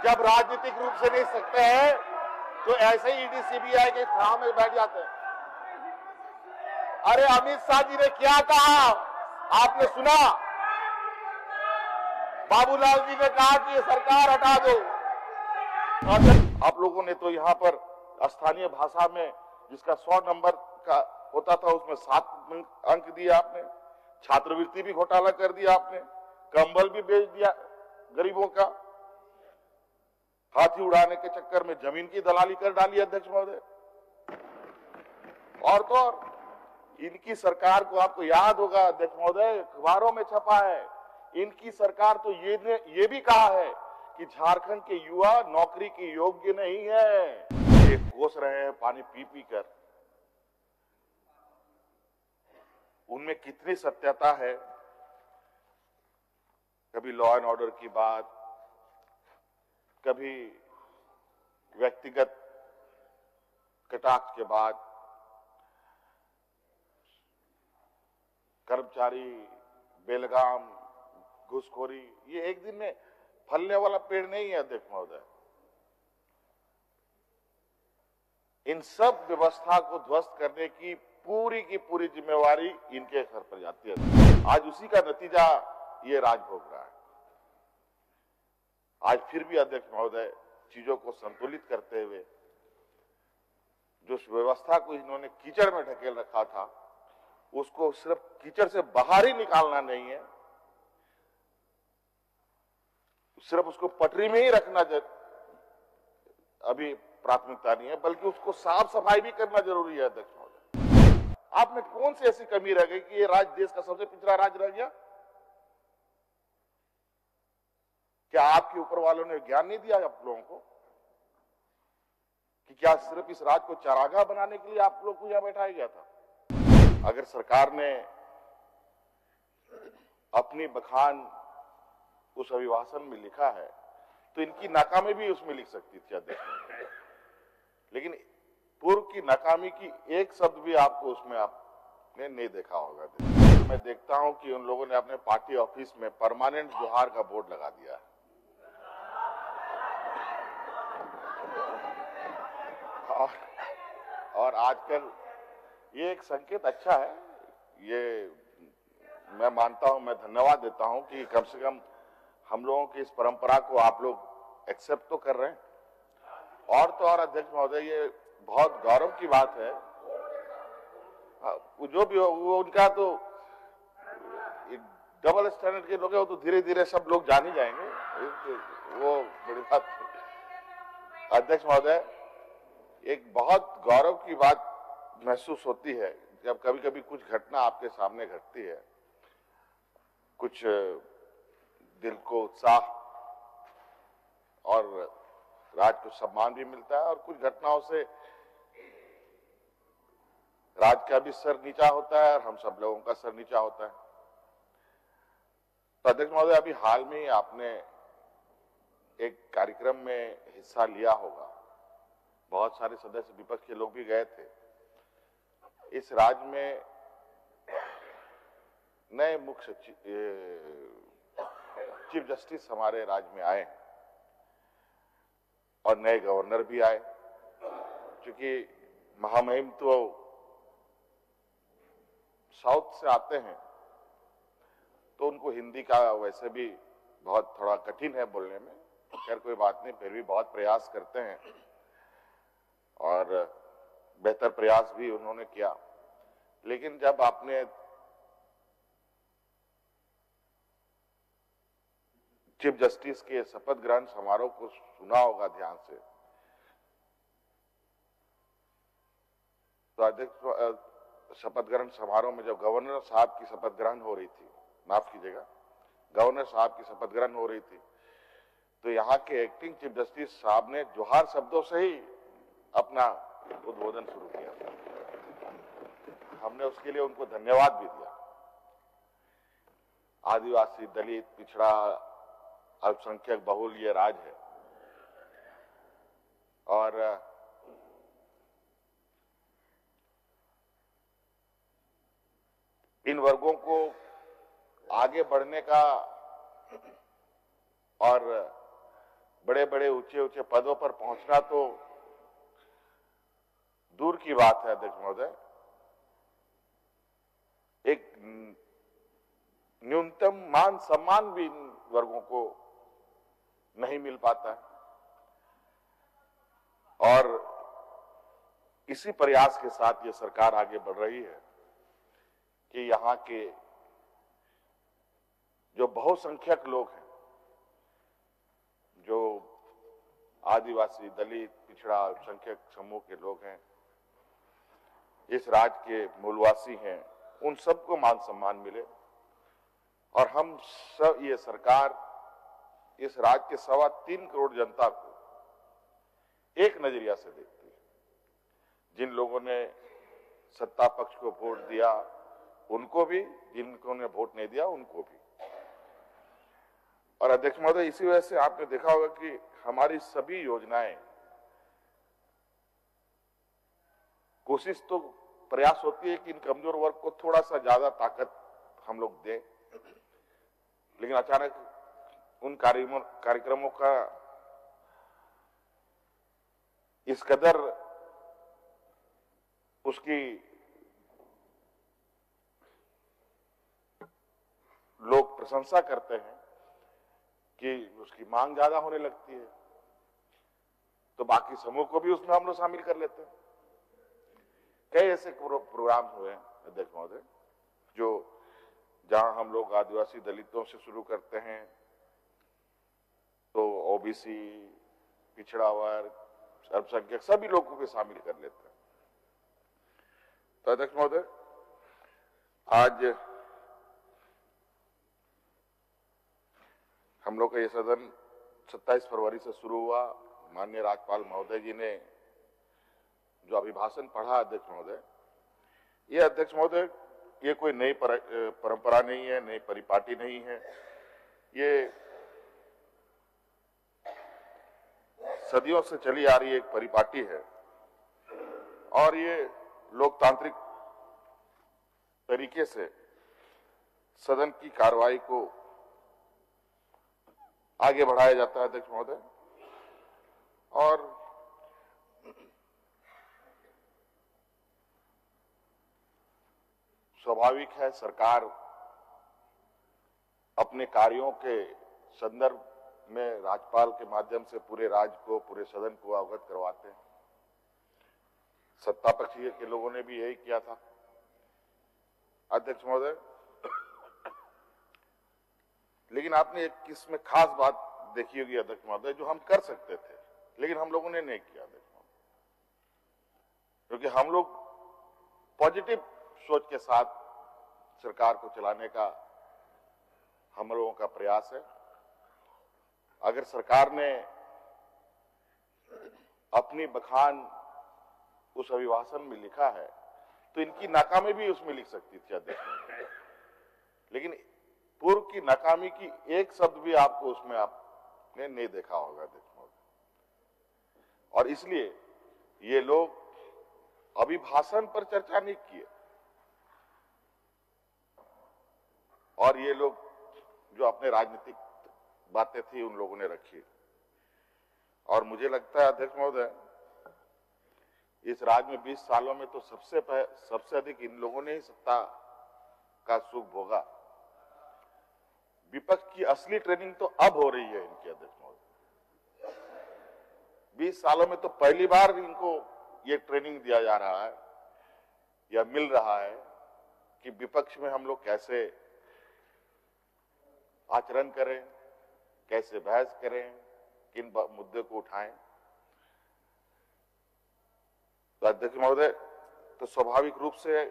जब राजनीतिक रूप से नहीं सकते हैं तो ऐसे ही ईडी सीबीआई के छाव में बैठ जाते हैं। अरे अमित शाह जी ने क्या कहा आपने सुना? बाबूलाल जी ने कहा कि ये सरकार हटा दो। आप लोगों ने तो यहाँ पर स्थानीय भाषा में जिसका 100 नंबर का होता था उसमें 7 अंक दिए आपने, छात्रवृत्ति भी घोटाला कर दिया आपने, कंबल भी बेच दिया गरीबों का, हाथी उड़ाने के चक्कर में जमीन की दलाली कर डाली अध्यक्ष महोदय। और तो और इनकी सरकार को आपको याद होगा अध्यक्ष महोदय, अखबारों में छपा है, इनकी सरकार तो ये भी कहा है कि झारखंड के युवा नौकरी के योग्य नहीं है। ये कोस रहे हैं पानी पी पी कर, उनमें कितनी सत्यता है? कभी लॉ एंड ऑर्डर की बात, कभी व्यक्तिगत कटाक्ष के बाद, कर्मचारी बेलगाम घूसखोरी, ये एक दिन में फलने वाला पेड़ नहीं है अध्यक्ष महोदय। इन सब व्यवस्था को ध्वस्त करने की पूरी जिम्मेवारी इनके सर पर जाती है। आज उसी का नतीजा ये राज भोग रहा है। आज फिर भी अध्यक्ष महोदय चीजों को संतुलित करते हुए जो व्यवस्था को इन्होंने कीचड़ में ढकेल रखा था उसको सिर्फ कीचड़ से बाहर ही निकालना नहीं है, सिर्फ उसको पटरी में ही रखना अभी प्राथमिकता नहीं है, बल्कि उसको साफ सफाई भी करना जरूरी है अध्यक्ष महोदय। आप में कौन सी ऐसी कमी रह गई कि ये राज्य देश का सबसे पिछड़ा राज्य रह गया? क्या आपके ऊपर वालों ने ज्ञान नहीं दिया आप लोगों को कि क्या सिर्फ इस राज्य को चारागाह बनाने के लिए आप लोग को यहां बैठाया गया था? अगर सरकार ने अपनी बखान उस अभिभाषण में लिखा है तो इनकी नाकामी भी उसमें लिख सकती थी अध्यक्ष, लेकिन पूर्व की नाकामी की एक शब्द भी आपको उसमें आपने नहीं देखा होगा। तो मैं देखता हूं कि उन लोगों ने अपने पार्टी ऑफिस में परमानेंट जोहार का बोर्ड लगा दिया है। और आजकल ये एक संकेत अच्छा है, ये मैं मानता हूं, मैं धन्यवाद देता हूं कि कम से कम हम लोगों की इस परंपरा को आप लोग एक्सेप्ट तो कर रहे हैं। और तो और अध्यक्ष महोदय ये बहुत गौरव की बात है, जो भी हो वो उनका तो डबल स्टैंडर्ड के लोग हैं, वो तो धीरे धीरे सब लोग जान ही जाएंगे, वो बड़ी बात। अध्यक्ष महोदय एक बहुत गौरव की बात महसूस होती है जब कभी कभी कुछ घटना आपके सामने घटती है, कुछ दिल को उत्साह और राज्य को सम्मान भी मिलता है, और कुछ घटनाओं से राज्य का भी सर नीचा होता है और हम सब लोगों का सर नीचा होता है। तो अध्यक्ष महोदय अभी हाल में ही आपने एक कार्यक्रम में हिस्सा लिया होगा, बहुत सारे सदस्य विपक्ष के लोग भी गए थे। इस राज्य में नए मुख्य चीफ जस्टिस हमारे राज्य में आए और नए गवर्नर भी आए। क्योंकि महामहिम तो साउथ से आते हैं तो उनको हिंदी का वैसे भी बहुत थोड़ा कठिन है बोलने में, खैर कोई बात नहीं, फिर भी बहुत प्रयास करते हैं और बेहतर प्रयास भी उन्होंने किया। लेकिन जब आपने चीफ जस्टिस के शपथ ग्रहण समारोह को सुना होगा ध्यान से, तो अध्यक्ष शपथ ग्रहण समारोह में जब गवर्नर साहब की शपथ ग्रहण हो रही थी, माफ कीजिएगा, गवर्नर साहब की शपथ ग्रहण हो रही थी, तो यहाँ के एक्टिंग चीफ जस्टिस साहब ने जोहार शब्दों से ही अपना उद्बोधन शुरू किया था। हमने उसके लिए उनको धन्यवाद भी दिया। आदिवासी, दलित, पिछड़ा, अल्पसंख्यक बहुल ये राज्य है और इन वर्गों को आगे बढ़ने का और बड़े बड़े ऊंचे ऊंचे पदों पर पहुंचना तो दूर की बात है अध्यक्ष महोदय, एक न्यूनतम मान सम्मान भी इन वर्गों को नहीं मिल पाता है। और इसी प्रयास के साथ ये सरकार आगे बढ़ रही है कि यहां के जो बहुसंख्यक लोग हैं, जो आदिवासी, दलित, पिछड़ा, अल्पसंख्यक समूह के लोग हैं, इस राज्य के मूलवासी हैं, उन सबको मान सम्मान मिले। और हम सब, ये सरकार इस राज्य के 3.25 करोड़ जनता को एक नजरिया से देखती है। जिन लोगों ने सत्ता पक्ष को वोट दिया उनको भी, जिनको ने वोट नहीं दिया उनको भी। और अध्यक्ष महोदय, इसी वजह से आपने देखा होगा कि हमारी सभी योजनाएं, कोशिश तो प्रयास होती है कि इन कमजोर वर्ग को थोड़ा सा ज्यादा ताकत हम लोग दें, लेकिन अचानक उन कार्यक्रमों का इस कदर उसकी लोग प्रशंसा करते हैं कि उसकी मांग ज्यादा होने लगती है, तो बाकी समूह को भी उसमें हम लोग शामिल कर लेते हैं। कई ऐसे प्रोग्राम हुए हैं अध्यक्ष महोदय, जो जहां हम लोग आदिवासी दलितों से शुरू करते हैं तो ओबीसी, पिछड़ा वर्ग, अल्पसंख्यक सभी लोगों को भी शामिल कर लेते हैं। तो अध्यक्ष महोदय, आज हम लोग का ये सदन 27 फरवरी से शुरू हुआ। माननीय राज्यपाल महोदय जी ने जो अभिभाषण पढ़ा अध्यक्ष महोदय, ये अध्यक्ष महोदय, ये कोई नई परंपरा नहीं है, नई परिपाटी नहीं है। ये सदियों से चली आ रही एक परिपाटी है और ये लोकतांत्रिक तरीके से सदन की कार्रवाई को आगे बढ़ाया जाता है अध्यक्ष महोदय। और स्वाभाविक है, सरकार अपने कार्यों के संदर्भ में राज्यपाल के माध्यम से पूरे राज्य को, पूरे सदन को अवगत करवाते हैं। सत्ता पक्ष के लोगों ने भी यही किया था अध्यक्ष महोदय। लेकिन आपने एक इसमें खास बात देखी होगी अध्यक्ष महोदय, जो हम कर सकते थे लेकिन हम लोगों ने नहीं किया अध्यक्ष महोदय, क्योंकि हम लोग पॉजिटिव सोच के साथ सरकार को चलाने का हम लोगों का प्रयास है। अगर सरकार ने अपनी बखान उस अभिभाषण में लिखा है तो इनकी नाकामी भी उसमें लिख सकती थी अध्यक्ष महोदय, लेकिन पूर्व की नाकामी की एक शब्द भी आपको उसमें आपने नहीं देखा होगा अध्यक्ष महोदय। और इसलिए ये लोग अभिभाषण पर चर्चा नहीं किए और ये लोग जो अपने राजनीतिक बातें थी उन लोगों ने रखी। और मुझे लगता है अध्यक्ष महोदय, इस राज्य में 20 सालों में तो सबसे अधिक इन लोगों ने ही सत्ता का सुख भोगा। विपक्ष की असली ट्रेनिंग तो अब हो रही है इनकी अध्यक्ष महोदय। 20 सालों में तो पहली बार इनको ये ट्रेनिंग दिया जा रहा है या मिल रहा है कि विपक्ष में हम लोग कैसे आचरण करें, कैसे बहस करें, किन मुद्दे को उठाएं। तो अध्यक्ष महोदय, तो स्वाभाविक रूप से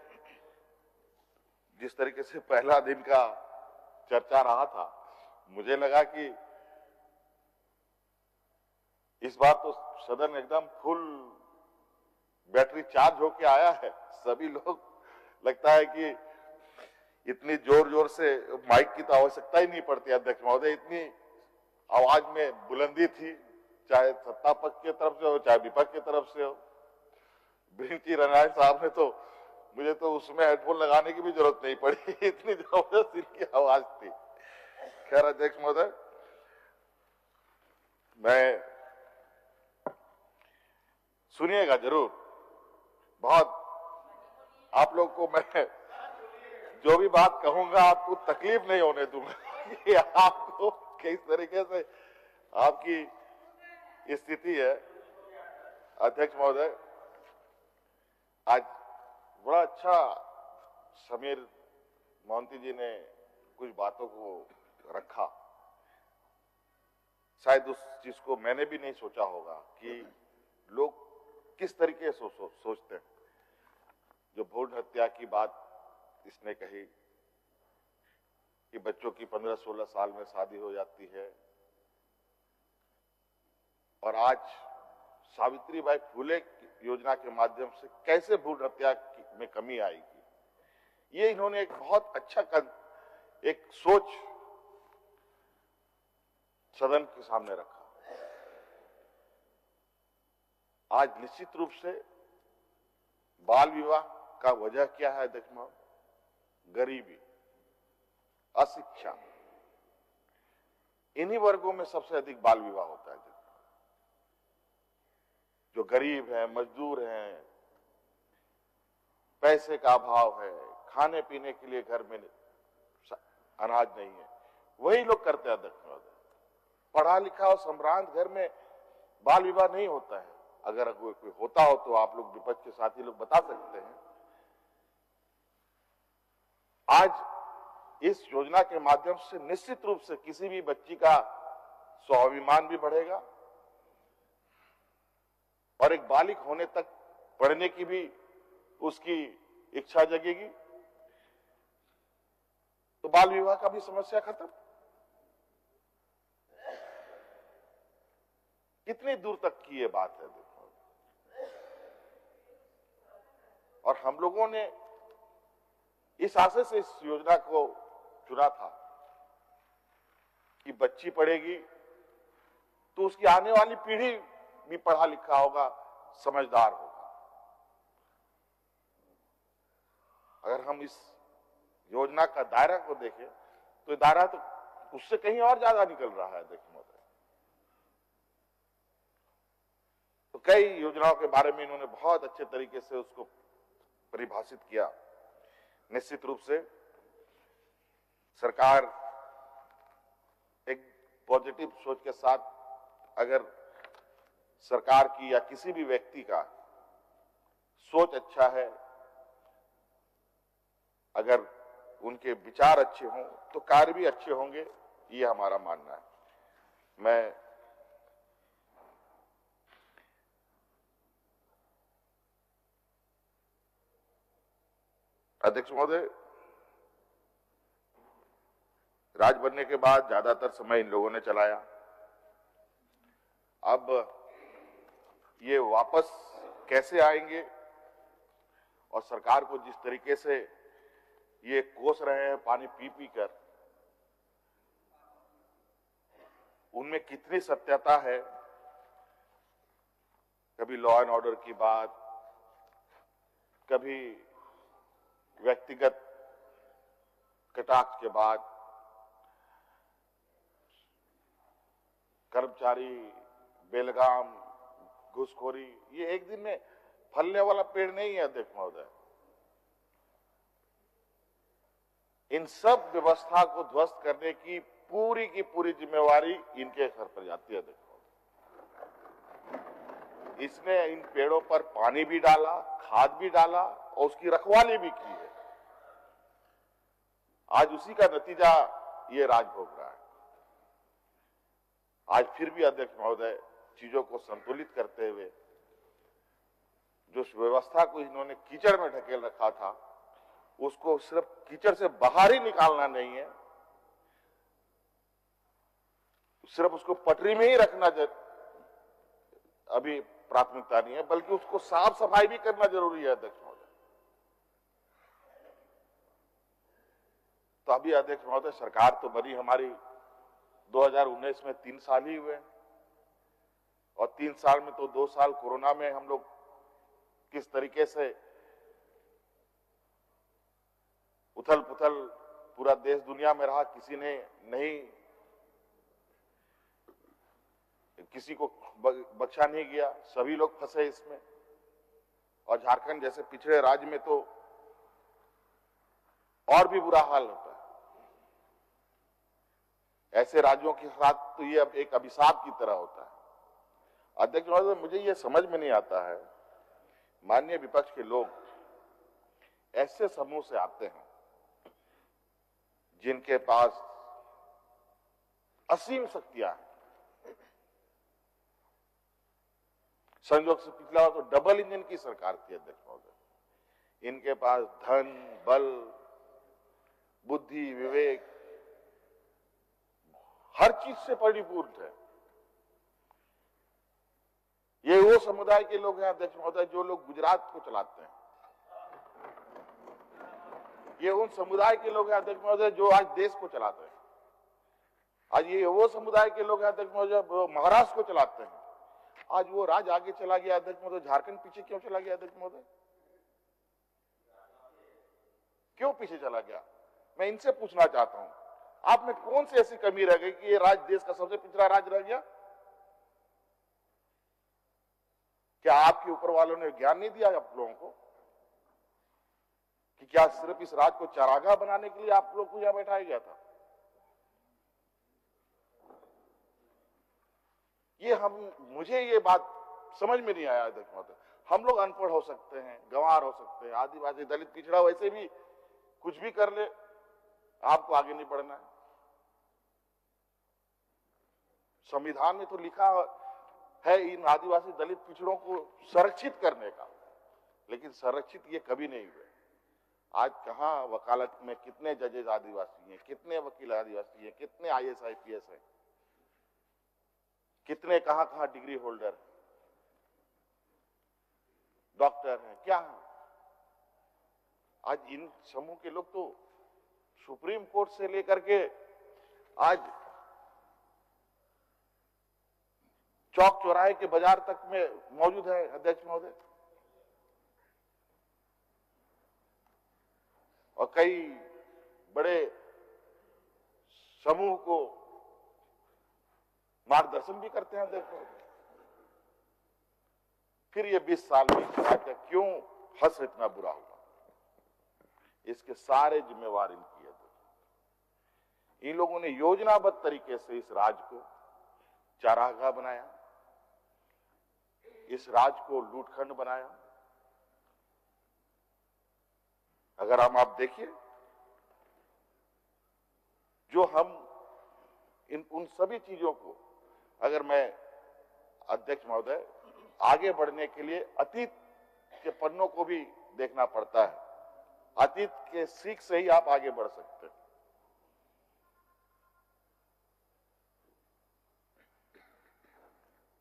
जिस तरीके से पहला दिन का चर्चा रहा था, मुझे लगा कि इस बार तो सदन एकदम फुल बैटरी चार्ज होके आया है। सभी लोग, लगता है कि इतनी जोर जोर से माइक की तो आवश्यकता ही नहीं पड़ती अध्यक्ष महोदय, इतनी आवाज में बुलंदी थी, चाहे सत्ता पक्ष की तरफ से हो चाहे विपक्ष की तरफ से हो। बिरंची रनायत साहब ने तो, मुझे तो उसमें हेडफोन लगाने की भी जरूरत नहीं पड़ी, इतनी जबरदस्त इनकी आवाज थी। खैर अध्यक्ष महोदय, मैं सुनिएगा जरूर, बहुत आप लोग को मैं जो भी बात कहूंगा आपको तकलीफ नहीं होने दूंगा कि आपको किस तरीके से आपकी स्थिति है। अध्यक्ष महोदय, आज बड़ा अच्छा समीर मोहंती जी ने कुछ बातों को रखा। शायद उस चीज को मैंने भी नहीं सोचा होगा कि लोग किस तरीके से सोचते हैं। जो भ्रूण हत्या की बात इसने कही कि बच्चों की 15-16 साल में शादी हो जाती है, और आज सावित्रीबाई फुले योजना के माध्यम से कैसे भ्रूण हत्या में कमी आएगी, ये इन्होंने एक बहुत अच्छा एक सोच सदन के सामने रखा। आज निश्चित रूप से बाल विवाह का वजह क्या है अध्यक्ष महोदय? गरीबी, अशिक्षा, इन्हीं वर्गों में सबसे अधिक बाल विवाह होता है। जो गरीब है, मजदूर हैं, पैसे का अभाव है, खाने पीने के लिए घर में अनाज नहीं है, वही लोग करते हैं अध्यक्ष महोदय। पढ़ा लिखा और सम्रांत घर में बाल विवाह नहीं होता है। अगर कोई होता हो तो आप लोग विपक्ष के साथी लोग बता सकते हैं। आज इस योजना के माध्यम से निश्चित रूप से किसी भी बच्ची का स्वाभिमान भी बढ़ेगा और एक बालिग होने तक पढ़ने की भी उसकी इच्छा जगेगी, तो बाल विवाह का भी समस्या खत्म। कितनी दूर तक की ये बात है देखो। और हम लोगों ने इस आशय से इस योजना को चुना था कि बच्ची पढ़ेगी तो उसकी आने वाली पीढ़ी भी पढ़ा लिखा होगा, समझदार होगा। अगर हम इस योजना का दायरा को देखें तो दायरा तो उससे कहीं और ज्यादा निकल रहा है देखिए महोदय। तो कई योजनाओं के बारे में इन्होंने बहुत अच्छे तरीके से उसको परिभाषित किया। निश्चित रूप से सरकार एक पॉजिटिव सोच के साथ, अगर सरकार की या किसी भी व्यक्ति का सोच अच्छा है, अगर उनके विचार अच्छे हों तो कार्य भी अच्छे होंगे, ये हमारा मानना है। मैं अध्यक्ष महोदय, राज बनने के बाद ज्यादातर समय इन लोगों ने चलाया। अब ये वापस कैसे आएंगे और सरकार को जिस तरीके से ये कोस रहे हैं पानी पी पी कर, उनमें कितनी सत्यता है। कभी लॉ एंड ऑर्डर की बात, कभी व्यक्तिगत कटाक्ष के बाद, कर्मचारी बेलगाम, घूसखोरी, ये एक दिन में फलने वाला पेड़ नहीं है अध्यक्ष महोदय। इन सब व्यवस्था को ध्वस्त करने की पूरी जिम्मेवारी इनके सर पर जाती है अध्यक्ष महोदय। इसने इन पेड़ों पर पानी भी डाला, खाद भी डाला और उसकी रखवाली भी की है। आज उसी का नतीजा ये राज भोग रहा है। आज फिर भी अध्यक्ष महोदय चीजों को संतुलित करते हुए जो व्यवस्था को इन्होंने कीचड़ में ढकेल रखा था, उसको सिर्फ कीचड़ से बाहर ही निकालना नहीं है, सिर्फ उसको पटरी में ही रखना अभी प्राथमिकता नहीं है, बल्कि उसको साफ सफाई भी करना जरूरी है अध्यक्ष महोदय। तो अभी अध्यक्ष महोदय सरकार तो बनी हमारी 2019 में 3 साल ही हुए, और 3 साल में तो 2 साल कोरोना में हम लोग किस तरीके से उथल पुथल पूरा देश दुनिया में रहा, किसी को बख्शा नहीं गया, सभी लोग फंसे इसमें। और झारखंड जैसे पिछड़े राज्य में तो और भी बुरा हाल होता है। ऐसे राज्यों के साथ तो ये अब एक अभिशाप की तरह होता है। अध्यक्ष महोदय, मुझे ये समझ में नहीं आता है, माननीय विपक्ष के लोग ऐसे समूह से आते हैं जिनके पास असीम शक्तियां हैं। संयोग से पिछला बार तो डबल इंजन की सरकार थी अध्यक्ष महोदय। इनके पास धन, बल, बुद्धि, विवेक हर चीज से परिपूर्ण है। ये वो समुदाय के लोग हैं अध्यक्ष महोदय जो लोग गुजरात को चलाते हैं। ये उन समुदाय के लोग हैं अध्यक्ष महोदय जो आज देश को चलाते हैं। आज ये वो समुदाय के लोग हैं अध्यक्ष महोदय जो महाराष्ट्र को चलाते हैं। आज वो राज्य आगे चला गया अध्यक्ष महोदय, झारखंड पीछे क्यों चला गया अध्यक्ष महोदय? क्यों पीछे चला गया? मैं इनसे पूछना चाहता हूं, आप में कौन सी ऐसी कमी रह गई कि ये राज्य देश का सबसे पिछड़ा राज्य रह गया? क्या आपके ऊपर वालों ने ज्ञान नहीं दिया आप लोगों को कि क्या सिर्फ इस राज्य को चारागाह बनाने के लिए आप लोग को यहां बैठाया गया था? मुझे ये बात समझ में नहीं आया अध्यक्ष महोदय। हम लोग अनपढ़ हो सकते हैं, गंवार हो सकते हैं, आदिवासी, दलित, पिछड़ा वैसे भी कुछ भी कर ले, आपको आगे नहीं बढ़ना है। संविधान में तो लिखा है इन आदिवासी, दलित, पिछड़ों को संरक्षित करने का, लेकिन संरक्षित ये कभी नहीं हुए। आज कहां वकालत में कितने जजेस आदिवासी हैं, कितने वकील आदिवासी हैं, कितने IAS IPS हैं, कितने कहां डिग्री होल्डर, डॉक्टर हैं, क्या है? आज इन समूह के लोग तो सुप्रीम कोर्ट से लेकर के आज चौक चौराहे के बाजार तक में मौजूद है अध्यक्ष महोदय। और कई बड़े समूह को मार्गदर्शन भी करते हैं अध्यक्ष महोदय। फिर ये 20 साल में क्यों हंस इतना बुरा हुआ? इसके सारे जिम्मेवार इनकी है। इन लोगों ने योजनाबद्ध तरीके से इस राज्य को चारागाह बनाया, इस राज्य को लूटखंड बनाया। अगर आप देखिए, जो हम उन सभी चीजों को अगर मैं अध्यक्ष महोदय आगे बढ़ने के लिए अतीत के पन्नों को भी देखना पड़ता है। अतीत के सीख से ही आप आगे बढ़ सकते हैं।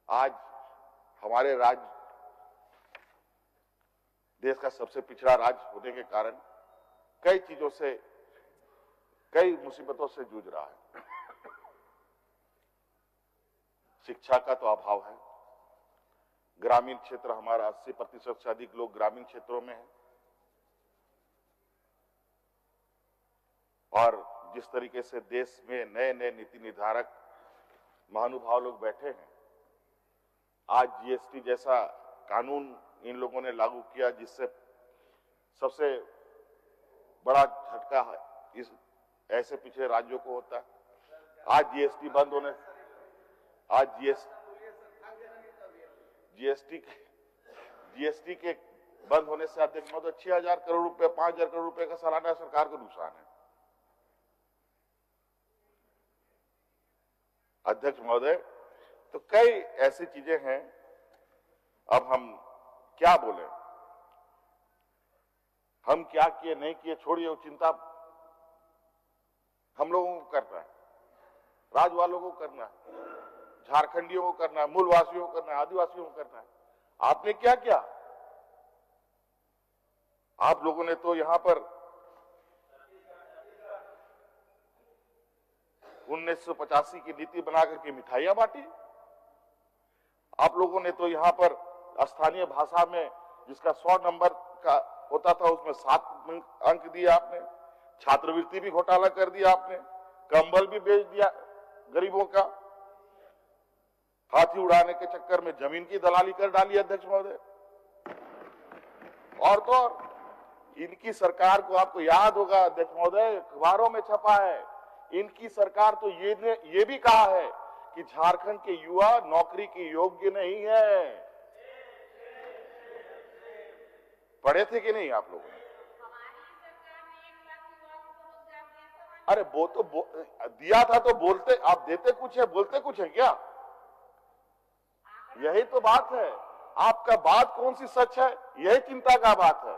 आज हमारे राज्य देश का सबसे पिछड़ा राज्य होने के कारण कई चीजों से, कई मुसीबतों से जूझ रहा है। शिक्षा का तो अभाव है। ग्रामीण क्षेत्र हमारा 80% से अधिक लोग ग्रामीण क्षेत्रों में हैं। और जिस तरीके से देश में नए नए नीति निर्धारक महानुभाव लोग बैठे हैं, आज GST जैसा कानून इन लोगों ने लागू किया जिससे सबसे बड़ा झटका इस ऐसे पिछड़े राज्यों को होता है। आज GST बंद होने, आज GST के बंद होने से अध्यक्ष महोदय 6,000 करोड़ रुपए, 5,000 करोड़ रुपए का सालाना सरकार को नुकसान है। अध्यक्ष महोदय, तो कई ऐसी चीजें हैं। अब हम क्या बोले, हम क्या किए नहीं किए छोड़िए, वो चिंता हम लोगों को करना है, राज्य वालों को करना है, झारखंडियों को करना है, मूलवासियों को करना है, आदिवासियों को करना है। आपने क्या किया? आप लोगों ने तो यहां पर 1985 की नीति बना करके मिठाइयां बांटी। आप लोगों ने तो यहां पर स्थानीय भाषा में जिसका 100 नंबर का होता था उसमें 7 अंक दिए आपने। छात्रवृत्ति भी घोटाला कर दिया आपने, कंबल भी बेच दिया गरीबों का। हाथी उड़ाने के चक्कर में जमीन की दलाली कर डाली अध्यक्ष महोदय। और तो और इनकी सरकार को, आपको याद होगा अध्यक्ष महोदय, अखबारों में छपा है, इनकी सरकार तो ये भी कहा है कि झारखंड के युवा नौकरी के योग्य नहीं है। पढ़े थे कि नहीं आप लोगों ने? अरे वो तो दिया था तो बोलते, आप देते कुछ है बोलते कुछ है क्या? यही तो बात है। आपका बात कौन सी सच है, यही चिंता का बात है।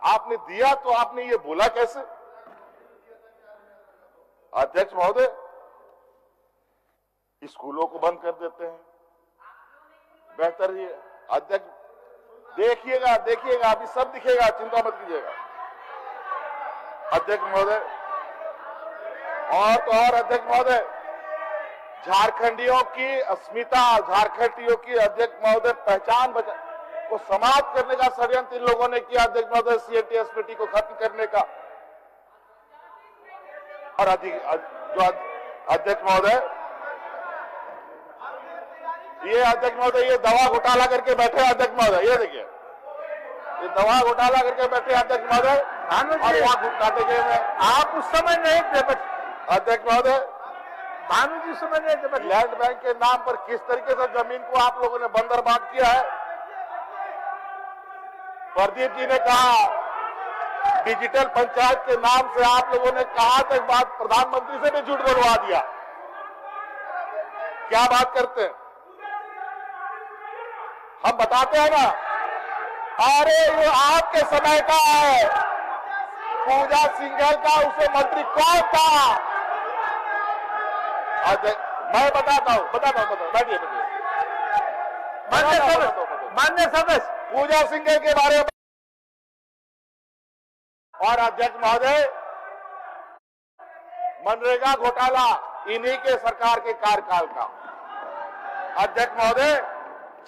आपने दिया तो आपने ये बोला कैसे? अध्यक्ष महोदय, स्कूलों को बंद कर देते हैं, बेहतर ये। अध्यक्ष देखिएगा अभी सब दिखेगा, चिंता मत कीजिएगा अध्यक्ष महोदय। और तो और अध्यक्ष महोदय, झारखंडियों की अस्मिता, झारखंडियों की अध्यक्ष महोदय पहचान को समाप्त करने का षड्यंत्र इन लोगों ने किया अध्यक्ष महोदय, सीएटी एसपीटी को खत्म करने का। और जो अध्यक्ष महोदय, ये अध्यक्ष महोदय ये दवा घोटाला करके बैठे अध्यक्ष महोदय, ये देखिए ये दवा घोटाला करके बैठे अध्यक्ष महोदय। और वहां घुटनाते गए आप उस समय नहीं थे अध्यक्ष महोदय, भानु जी समय नहीं थे। लैंड बैंक के नाम पर किस तरीके से जमीन को आप लोगों ने बंदरबांट किया है। प्रदीप जी ने कहा डिजिटल पंचायत के नाम से आप लोगों ने कहा तक बात प्रधानमंत्री से भी झूठ बोलवा दिया। क्या बात करते हैं, हम बताते हैं ना। अरे वो आपके समय का है, पूजा सिंघल का, उसे मंत्री कौन था? मैं बताता हूं बैठिए मान्य सदस्य, पूजा सिंघल के बारे में। और अध्यक्ष महोदय, मनरेगा घोटाला इन्हीं के सरकार के कार्यकाल का। अध्यक्ष महोदय,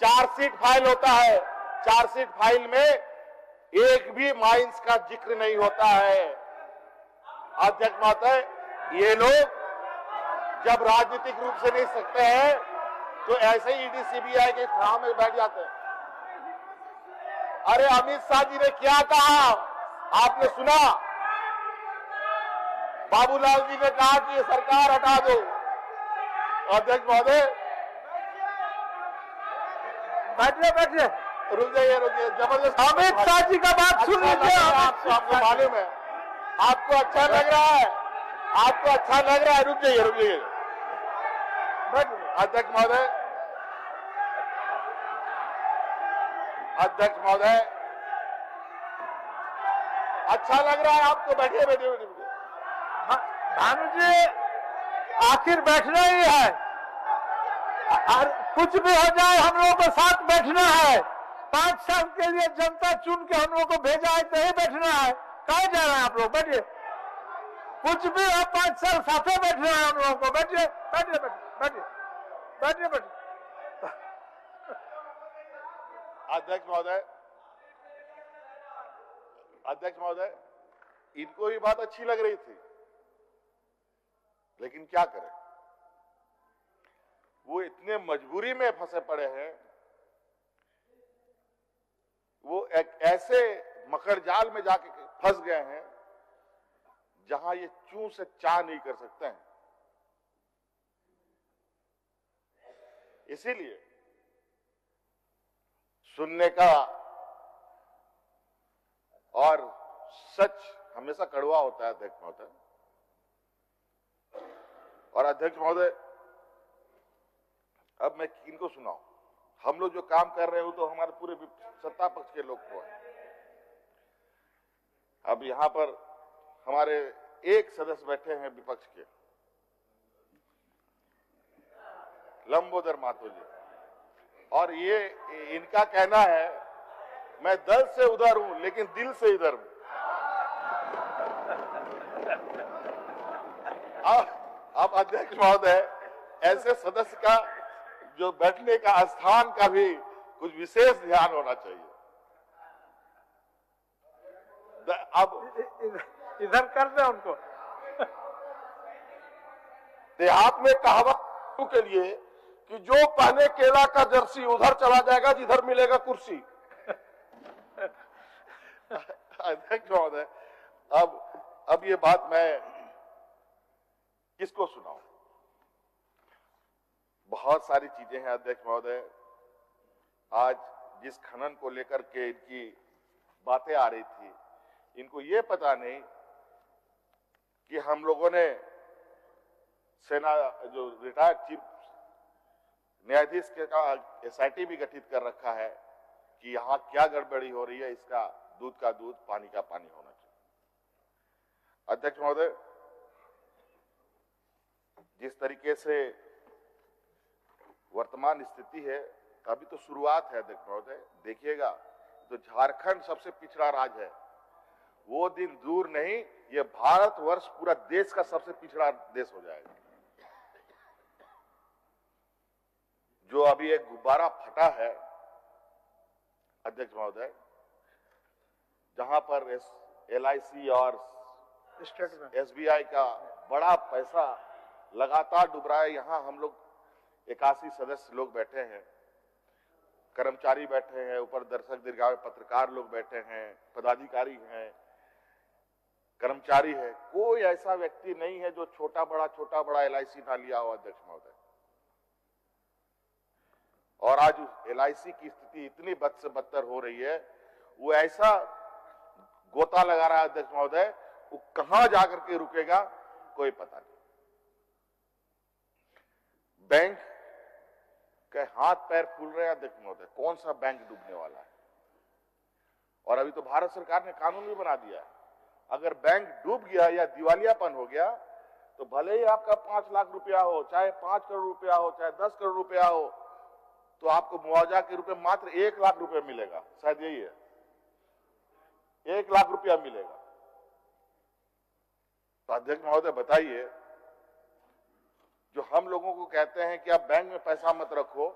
चार्जशीट फाइल होता है, चार्जशीट फाइल में एक भी माइंस का जिक्र नहीं होता है। अध्यक्ष महोदय, ये लोग जब राजनीतिक रूप से नहीं सकते हैं तो ऐसे ही ईडी सीबीआई के ठाव में बैठ जाते हैं। अरे अमित शाह जी ने क्या कहा आपने सुना? बाबूलाल जी ने कहा कि ये सरकार हटा दो। अध्यक्ष महोदय, बैठिए रुक जाइए जबरदस्त। अमित शाह जी का बात सुन लीजिए। आपको मालूम है, आपको अच्छा लग रहा है, आपको अच्छा लग रहा है, रुक जाइए अध्यक्ष महोदय, अध्यक्ष महोदय, अच्छा लग रहा है आपको? बैठिए भानु जी, आखिर बैठना ही है, और कुछ भी हो जाए हम लोगों को साथ बैठना है। 5 साल के लिए जनता चुन के हम लोगों को भेजा है, तो ही बैठना है। कहाँ जा रहे हैं आप लोग? बैठिए, कुछ भी हो 5 साल साथ बैठना है हम लोगों को। बैठिए। अध्यक्ष महोदय, इनको भी बात अच्छी लग रही थी, लेकिन क्या करें, वो इतने मजबूरी में फंसे पड़े हैं, वो एक ऐसे मकड़ जाल में जाके फंस गए हैं जहां ये चूं से चा नहीं कर सकते हैं। इसीलिए सुनने का और सच हमेशा कड़वा होता है अध्यक्ष महोदय। और अध्यक्ष महोदय, अब मैं किनको सुनाऊं? हम लोग जो काम कर रहे हो तो हमारे पूरे सत्ता पक्ष के लोग को है। अब यहां पर हमारे एक सदस्य बैठे हैं विपक्ष के, लंबोदर महतो जी, और ये इनका कहना है मैं दल से उधर हूं लेकिन दिल से इधर हूं। अब अध्यक्ष महोदय, ऐसे सदस्य का जो बैठने का स्थान का भी कुछ विशेष ध्यान होना चाहिए। अब इधर कर दे उनको। देहात में कहावत के लिए कि जो पहने केला का जर्सी उधर चला जाएगा जिधर मिलेगा कुर्सी। अध्यक्ष महोदय, अब ये बात मैं किसको सुनाऊं? बहुत सारी चीजें हैं अध्यक्ष महोदय। आज जिस खनन को लेकर के इनकी बातें आ रही थी, इनको ये पता नहीं कि हम लोगों ने सेना जो रिटायर्ड चीफ न्यायाधीश का एसआईटी भी गठित कर रखा है कि यहां क्या गड़बड़ी हो रही है, इसका दूध का दूध पानी का पानी होना चाहिए। अध्यक्ष महोदय, जिस तरीके से वर्तमान स्थिति है, अभी तो शुरुआत है अध्यक्ष महोदय। देखिएगा तो झारखंड सबसे पिछड़ा राज्य है, वो दिन दूर नहीं, ये भारतवर्ष पूरा देश का सबसे पिछड़ा देश हो जाएगा। जो अभी एक गुब्बारा फटा है अध्यक्ष महोदय, जहां पर LIC और SBI का बड़ा पैसा लगातार डूब रहा है, यहां हम लोग 81 सदस्य लोग बैठे हैं, कर्मचारी बैठे हैं, ऊपर दर्शक दीर्घा पत्रकार लोग बैठे हैं, पदाधिकारी हैं, कर्मचारी है। कोई ऐसा व्यक्ति नहीं है जो छोटा बड़ा LIC ना लिया हो अध्यक्ष महोदय। और आज LIC की स्थिति इतनी बद से बदतर हो रही है, वो ऐसा गोता लगा रहा है अध्यक्ष महोदय, वो कहां जाकर के रुकेगा कोई पता नहीं। बैंक के हाथ पैर फूल रहे हैं अध्यक्ष महोदय, कौन सा बैंक डूबने वाला है? और अभी तो भारत सरकार ने कानून भी बना दिया है, अगर बैंक डूब गया या दिवालियापन हो गया तो भले ही आपका 5 लाख रुपया हो, चाहे 5 करोड़ रुपया हो, चाहे 10 करोड़ रुपया हो, तो आपको मुआवजा के रूप में मात्र 1 लाख रुपया मिलेगा। शायद यही है, 1 लाख रुपया मिलेगा। तो अध्यक्ष महोदय बताइए, जो हम लोगों को कहते हैं कि आप बैंक में पैसा मत रखो,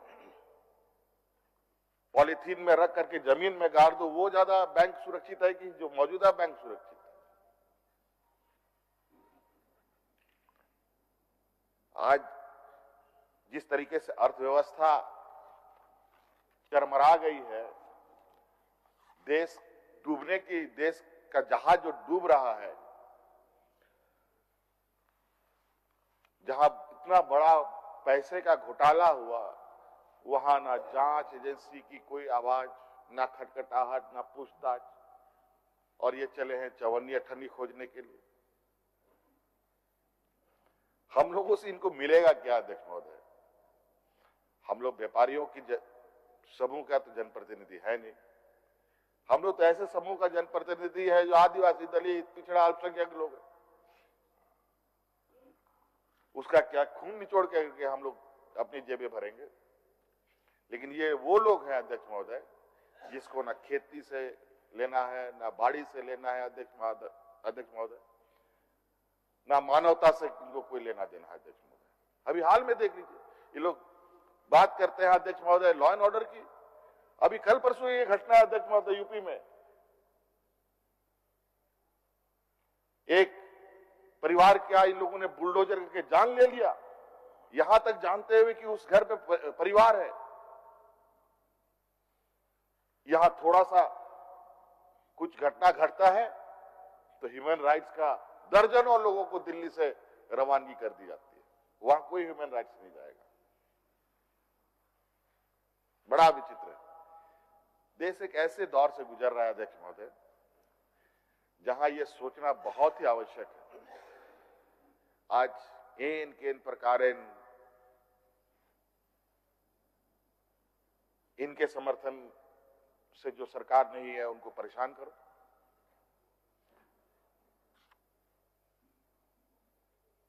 पॉलिथीन में रख करके जमीन में गाड़ दो, वो ज्यादा बैंक सुरक्षित है कि जो मौजूदा बैंक सुरक्षित है? आज जिस तरीके से अर्थव्यवस्था चरमरा गई है, देश डूबने की, देश का जहाज जो डूब रहा है, जहां इतना बड़ा पैसे का घोटाला हुआ, वहां ना जांच एजेंसी की कोई आवाज, ना खटखटाहट, ना पूछताछ, और ये चले हैं चवन्नी अठन्नी खोजने के लिए। हम लोगों से इनको मिलेगा क्या अध्यक्ष महोदय? हम लोग व्यापारियों की समूह का तो जनप्रतिनिधि है नहीं, हम लोग तो ऐसे समूह का जनप्रतिनिधि है जो आदिवासी, दलित, पिछड़ा, अल्पसंख्यक लोग हैं। उसका क्या खून निचोड़ के हम लोग अपनी जेबें भरेंगे? लेकिन ये वो लोग हैं अध्यक्ष महोदय, जिसको ना खेती से लेना है, ना बाड़ी से लेना है अध्यक्ष महोदय, ना मानवता से इनको कोई लेना देना है अध्यक्ष महोदय। अभी हाल में देख लीजिए, ये लोग बात करते हैं अध्यक्ष महोदय लॉ एंड ऑर्डर की। अभी कल परसों ये घटना अध्यक्ष महोदय यूपी में, एक परिवार क्या इन लोगों ने बुलडोजर करके जान ले लिया, यहां तक जानते हुए कि उस घर पे परिवार है। यहां थोड़ा सा कुछ घटना घटता है तो ह्यूमन राइट्स का दर्जनों लोगों को दिल्ली से रवानगी कर दी जाती है, वहां कोई ह्यूमन राइट्स नहीं जाएगा। बड़ा विचित्र है। देश एक ऐसे दौर से गुजर रहा है अध्यक्ष महोदय, जहां यह सोचना बहुत ही आवश्यक है। आज एन केन प्रकारेण इनके समर्थन से जो सरकार नहीं है उनको परेशान करो।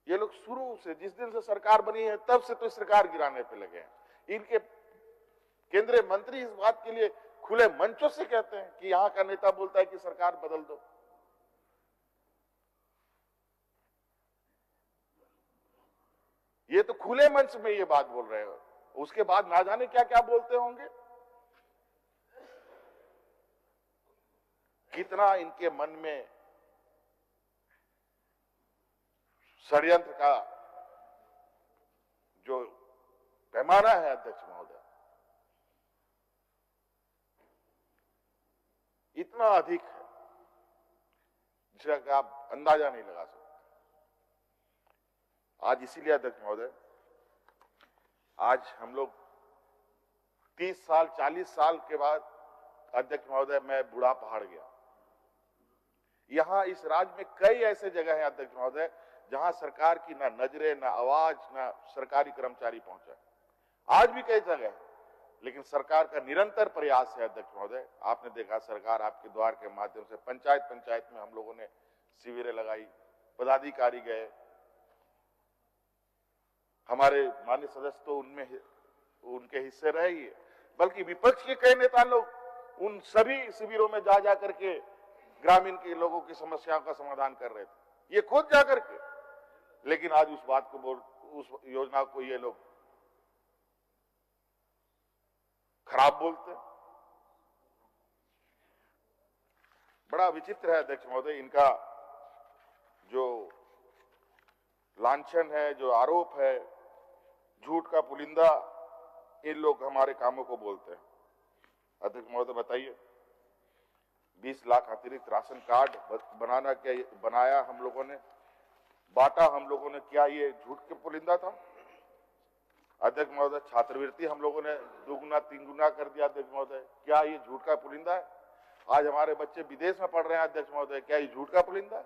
ये लोग शुरू से, जिस दिन से सरकार बनी है तब से तो सरकार गिराने पे लगे हैं। इनके केंद्रीय मंत्री इस बात के लिए खुले मंचों से कहते हैं कि यहां का नेता बोलता है कि सरकार बदल दो। ये तो खुले मंच में ये बात बोल रहे हो, उसके बाद ना जाने क्या क्या बोलते होंगे। कितना इनके मन में षड्यंत्र का जो पैमाना है अध्यक्ष महोदय, इतना अधिक है जिसका कि आप अंदाजा नहीं लगा सकते। आज इसीलिए अध्यक्ष महोदय, आज हम लोग 30 साल 40 साल के बाद अध्यक्ष महोदय मैं बूढ़ा पहाड़ गया। यहां इस राज्य में कई ऐसे जगह हैं अध्यक्ष महोदय जहां सरकार की ना नजरें, ना आवाज, ना सरकारी कर्मचारी पहुंचा। आज भी कई जगह है, लेकिन सरकार का निरंतर प्रयास है अध्यक्ष महोदय। आपने देखा सरकार आपके द्वार के माध्यम से पंचायत में हम लोगों ने शिविरें लगाई, पदाधिकारी गए, हमारे माननीय सदस्य तो उनमें उनके हिस्से रहे ही है, बल्कि विपक्ष के कई नेता लोग उन सभी शिविरों में जा करके ग्रामीण के लोगों की समस्याओं का समाधान कर रहे थे, ये खुद जा करके। लेकिन आज उस बात को उस योजना को ये लोग खराब बोलते हैं। बड़ा विचित्र है अध्यक्ष महोदय, इनका जो लांछन है, जो आरोप है, झूठ का पुलिंदा इन लोग हमारे कामों को बोलते हैं। अध्यक्ष महोदय बताइए, 20 लाख अतिरिक्त राशन कार्ड बनाया हम लोगों ने, बांटा हम लोगों ने, क्या ये झूठ के पुलिंदा था? अध्यक्ष महोदय, छात्रवृत्ति हम लोगों ने 2 गुना 3 गुना कर दिया अध्यक्ष महोदय, क्या ये झूठ का पुलिंदा है? आज हमारे बच्चे विदेश में पढ़ रहे हैं अध्यक्ष महोदय, क्या ये झूठ का पुलिंदा है?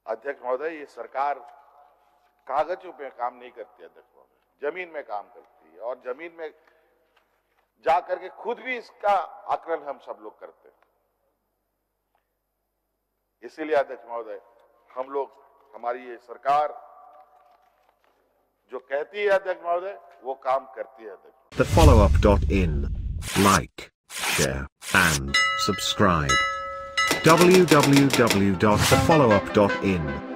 अध्यक्ष महोदय, ये सरकार कागजों पे काम नहीं करती अध्यक्ष महोदय, जमीन में काम करती है, और जमीन में जा करके खुद भी इसका आकलन हम सब लोग करते हैं। इसीलिए अध्यक्ष महोदय, हम लोग, हमारी ये सरकार जो कहती है अध्यक्ष महोदय, वो काम करती है अध्यक्ष। TheFollowUp.in. Like, share and subscribe. www.thefollowup.in